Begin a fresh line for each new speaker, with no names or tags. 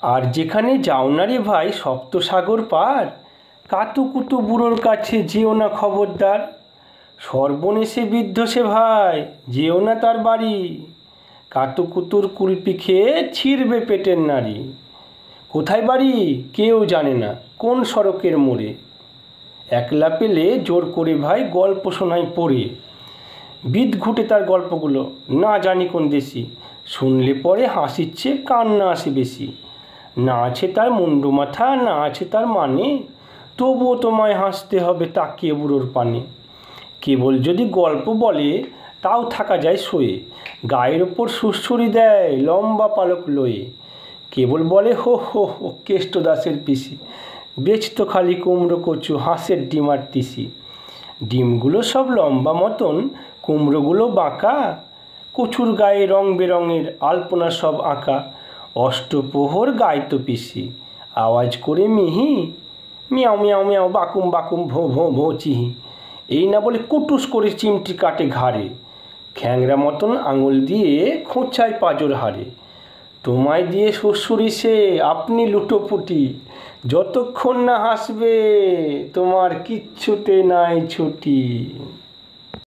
আর যেখানে যাও না রে ভাই সপ্তসাগর পার, কাতুকুতু বুড়োর কাছে যেও না খবরদার। সর্বনেশে বিদ্ধ সে ভাই, যেও না তার বাড়ি, কাতুকুতুর কুলপি খেয়ে ছিঁড়বে পেটের নাড়ি। কোথায় বাড়ি কেউ জানে না, কোন সড়কের মোড়ে, একলা পেলে জোর করে ভাই গল্প শোনায় পড়ে। বিদ ঘুটে তার গল্পগুলো, না জানি কোন দেশি, শুনলে পরে হাসিচ্ছে কান্না আসে বেশি। না আছে তার মুন্ডু মাথা, না আছে তার মানে, তবুও তোমায় হাসতে হবে তাকিয়ে বুড়োর পানে। কেবল যদি গল্প বলে তাও থাকা যায় শোয়ে, গায়ের ওপর সুড়সুড়ি দেয় লম্বা পালক লয়ে। কেবল বলে হো হো হো কেষ্ট দাসের পিসি, বেচতো খালি কুমড়ো কচু হাঁসের ডিম আর তিসি। ডিমগুলো সব লম্বা মতন, কুমড়োগুলো বাঁকা, কচুর গায়ে রং বেরঙের আলপনা সব আঁকা। অষ্টপ্রহর গাইতো পিসি, আওয়াজ করে মিহি, মিয়াও মিয়াও মিয়াও বাকুম বাকুম ভোঁ ভোঁ ভোঁ চিহি। এই না বলে কুটুস করে চিমটি কাটে ঘাড়ে, খ্যাংরা মতন আঙুল দিয়ে খোঁচায় পাঁজর হাড়ে। তোমায় দিয়ে শ্বশুরি সে আপনি লুটোপুটি, যতক্ষণ না হাসবে তোমার কিচ্ছুতে নাই ছুটি।